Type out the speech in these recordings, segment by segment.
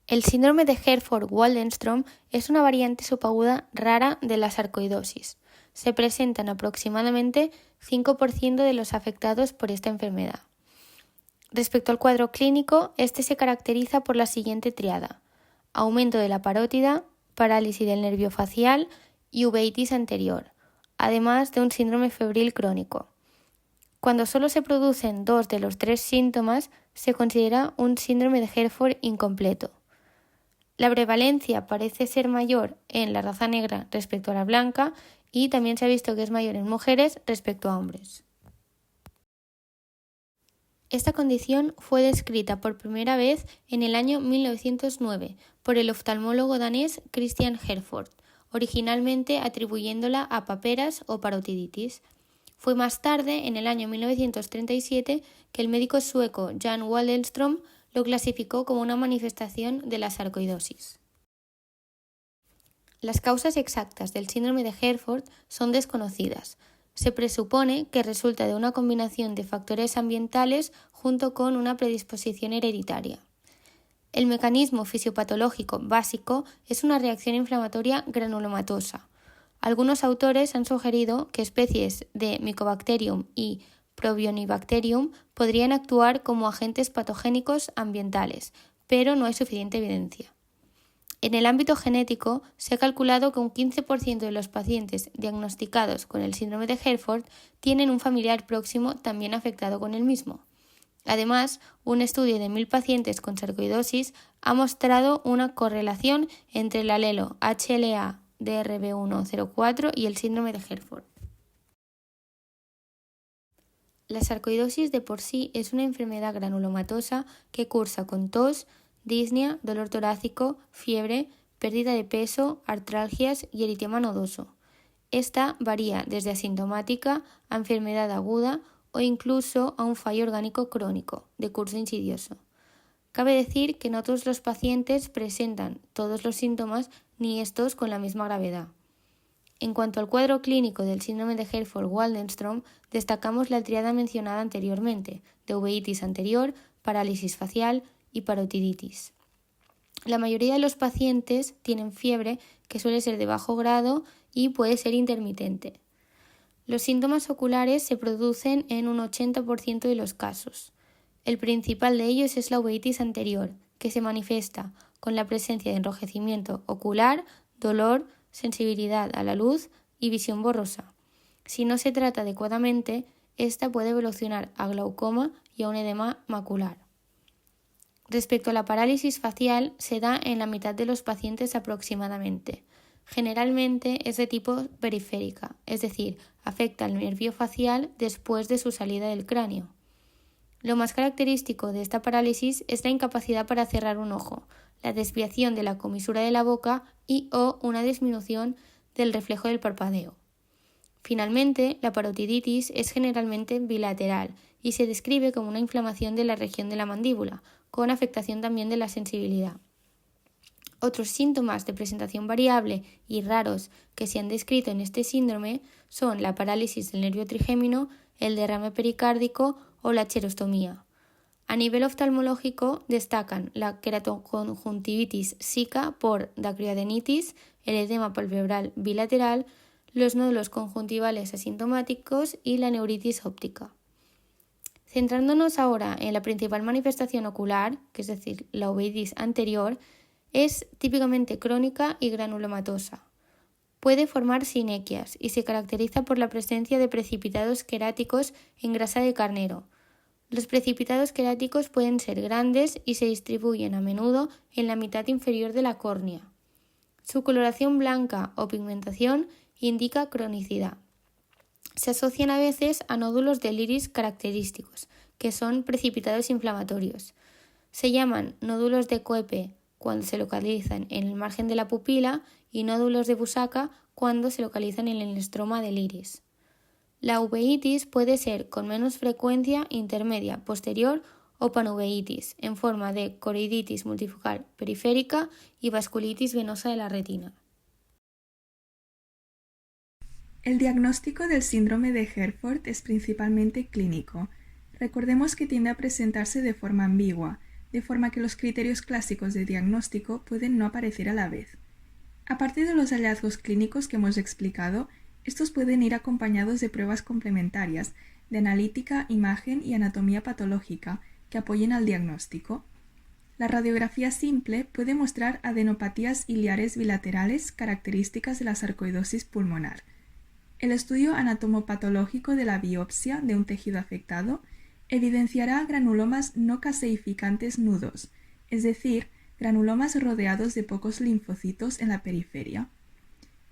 El síndrome de Herford-Waldenström es una variante subaguda rara de la sarcoidosis. Se presentan aproximadamente 5% de los afectados por esta enfermedad. Respecto al cuadro clínico, este se caracteriza por la siguiente tríada: aumento de la parótida, parálisis del nervio facial y uveitis anterior, además de un síndrome febril crónico. Cuando solo se producen 2 de los 3 síntomas, se considera un síndrome de Herford incompleto. La prevalencia parece ser mayor en la raza negra respecto a la blanca y también se ha visto que es mayor en mujeres respecto a hombres. Esta condición fue descrita por primera vez en el año 1909 por el oftalmólogo danés Christian Herford, originalmente atribuyéndola a paperas o parotiditis. Fue más tarde, en el año 1937, que el médico sueco Jan Waldenström lo clasificó como una manifestación de la sarcoidosis. Las causas exactas del síndrome de Herford son desconocidas. Se presupone que resulta de una combinación de factores ambientales junto con una predisposición hereditaria. El mecanismo fisiopatológico básico es una reacción inflamatoria granulomatosa. Algunos autores han sugerido que especies de Mycobacterium y Propionibacterium podrían actuar como agentes patogénicos ambientales, pero no hay suficiente evidencia. En el ámbito genético, se ha calculado que un 15% de los pacientes diagnosticados con el síndrome de Herford tienen un familiar próximo también afectado con el mismo. Además, un estudio de 1.000 pacientes con sarcoidosis ha mostrado una correlación entre el alelo HLA-DRB104 y el síndrome de Herford. La sarcoidosis de por sí es una enfermedad granulomatosa que cursa con tos, disnea, dolor torácico, fiebre, pérdida de peso, artralgias y eritema nodoso. Esta varía desde asintomática a enfermedad aguda o incluso a un fallo orgánico crónico de curso insidioso. Cabe decir que no todos los pacientes presentan todos los síntomas ni estos con la misma gravedad. En cuanto al cuadro clínico del síndrome de Herford-Waldenström, destacamos la tríada mencionada anteriormente, de uveitis anterior, parálisis facial y parotiditis. La mayoría de los pacientes tienen fiebre, que suele ser de bajo grado y puede ser intermitente. Los síntomas oculares se producen en un 80% de los casos. El principal de ellos es la uveitis anterior, que se manifiesta con la presencia de enrojecimiento ocular, dolor, sensibilidad a la luz y visión borrosa. Si no se trata adecuadamente, esta puede evolucionar a glaucoma y a un edema macular. Respecto a la parálisis facial, se da en la mitad de los pacientes aproximadamente. Generalmente es de tipo periférica, es decir, afecta al nervio facial después de su salida del cráneo. Lo más característico de esta parálisis es la incapacidad para cerrar un ojo, la desviación de la comisura de la boca y/o una disminución del reflejo del parpadeo. Finalmente, la parotiditis es generalmente bilateral y se describe como una inflamación de la región de la mandíbula, con afectación también de la sensibilidad. Otros síntomas de presentación variable y raros que se han descrito en este síndrome son la parálisis del nervio trigémino, el derrame pericárdico o la xerostomía. A nivel oftalmológico destacan la queratoconjuntivitis sica por dacryoadenitis, el edema palpebral bilateral, los nódulos conjuntivales asintomáticos y la neuritis óptica. Centrándonos ahora en la principal manifestación ocular, que es decir, la uveitis anterior, es típicamente crónica y granulomatosa. Puede formar sinequias y se caracteriza por la presencia de precipitados queráticos en grasa de carnero. Los precipitados queráticos pueden ser grandes y se distribuyen a menudo en la mitad inferior de la córnea. Su coloración blanca o pigmentación indica cronicidad. Se asocian a veces a nódulos del iris característicos, que son precipitados inflamatorios. Se llaman nódulos de Koeppe cuando se localizan en el margen de la pupila y nódulos de Busacca cuando se localizan en el estroma del iris. La uveitis puede ser con menos frecuencia intermedia, posterior o panuveitis, en forma de coroiditis multifocal periférica y vasculitis venosa de la retina. El diagnóstico del síndrome de Herford es principalmente clínico. Recordemos que tiende a presentarse de forma ambigua, de forma que los criterios clásicos de diagnóstico pueden no aparecer a la vez. Aparte de los hallazgos clínicos que hemos explicado, estos pueden ir acompañados de pruebas complementarias de analítica, imagen y anatomía patológica que apoyen al diagnóstico. La radiografía simple puede mostrar adenopatías iliares bilaterales características de la sarcoidosis pulmonar. El estudio anatomopatológico de la biopsia de un tejido afectado evidenciará granulomas no caseificantes nudos, es decir, granulomas rodeados de pocos linfocitos en la periferia.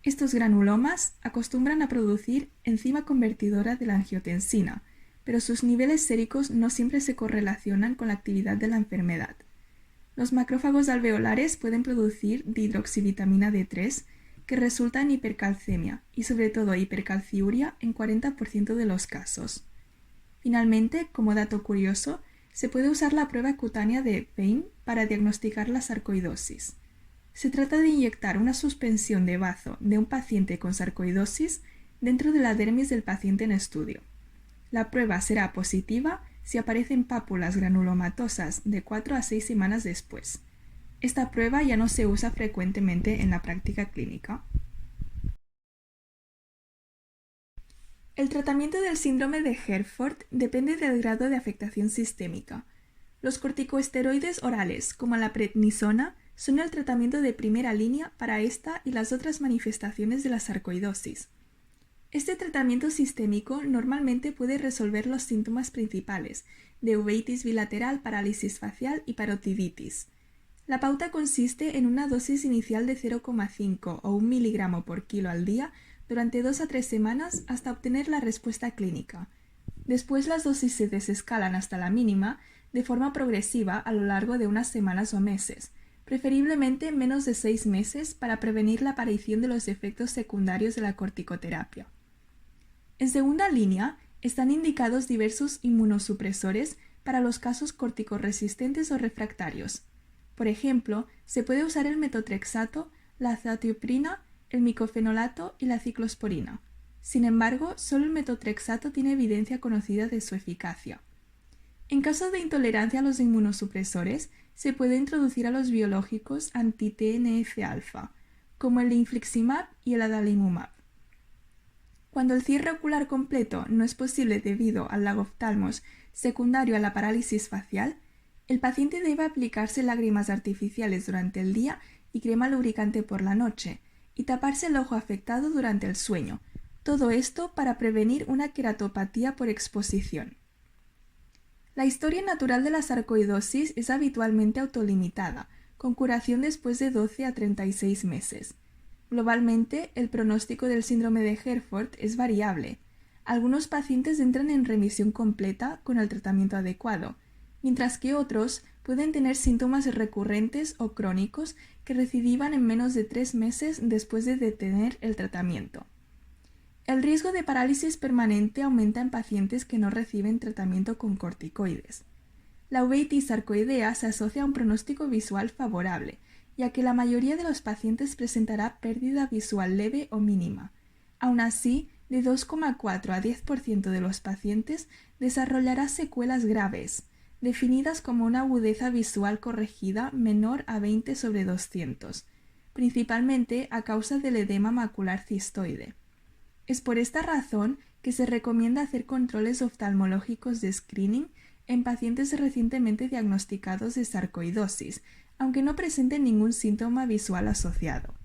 Estos granulomas acostumbran a producir enzima convertidora de la angiotensina, pero sus niveles séricos no siempre se correlacionan con la actividad de la enfermedad. Los macrófagos alveolares pueden producir dihidroxivitamina D3, que resulta en hipercalcemia y sobre todo hipercalciuria en 40% de los casos. Finalmente, como dato curioso, se puede usar la prueba cutánea de Vein para diagnosticar la sarcoidosis. Se trata de inyectar una suspensión de bazo de un paciente con sarcoidosis dentro de la dermis del paciente en estudio. La prueba será positiva si aparecen pápulas granulomatosas de 4 a 6 semanas después. Esta prueba ya no se usa frecuentemente en la práctica clínica. El tratamiento del síndrome de Herford depende del grado de afectación sistémica. Los corticosteroides orales, como la prednisona, son el tratamiento de primera línea para esta y las otras manifestaciones de la sarcoidosis. Este tratamiento sistémico normalmente puede resolver los síntomas principales de uveitis bilateral, parálisis facial y parotiditis. La pauta consiste en una dosis inicial de 0,5 o 1 miligramo por kilo al día durante 2 a 3 semanas hasta obtener la respuesta clínica. Después las dosis se desescalan hasta la mínima de forma progresiva a lo largo de unas semanas o meses, preferiblemente menos de 6 meses para prevenir la aparición de los efectos secundarios de la corticoterapia. En segunda línea están indicados diversos inmunosupresores para los casos corticoresistentes o refractarios. Por ejemplo, se puede usar el metotrexato, la azatioprina, el micofenolato y la ciclosporina. Sin embargo, solo el metotrexato tiene evidencia conocida de su eficacia. En caso de intolerancia a los inmunosupresores, se puede introducir a los biológicos anti-TNF-alfa, como el infliximab y el adalimumab. Cuando el cierre ocular completo no es posible debido al lagoftalmos secundario a la parálisis facial, el paciente debe aplicarse lágrimas artificiales durante el día y crema lubricante por la noche, y taparse el ojo afectado durante el sueño. Todo esto para prevenir una queratopatía por exposición. La historia natural de la sarcoidosis es habitualmente autolimitada, con curación después de 12 a 36 meses. Globalmente, el pronóstico del síndrome de Herford es variable. Algunos pacientes entran en remisión completa con el tratamiento adecuado, mientras que otros pueden tener síntomas recurrentes o crónicos que recidivan en menos de 3 meses después de detener el tratamiento. El riesgo de parálisis permanente aumenta en pacientes que no reciben tratamiento con corticoides. La uveitis sarcoidea se asocia a un pronóstico visual favorable, ya que la mayoría de los pacientes presentará pérdida visual leve o mínima. Aún así, de 2,4 a 10% de los pacientes desarrollará secuelas graves, definidas como una agudeza visual corregida menor a 20/200, principalmente a causa del edema macular cistoide. Es por esta razón que se recomienda hacer controles oftalmológicos de screening en pacientes recientemente diagnosticados de sarcoidosis, aunque no presenten ningún síntoma visual asociado.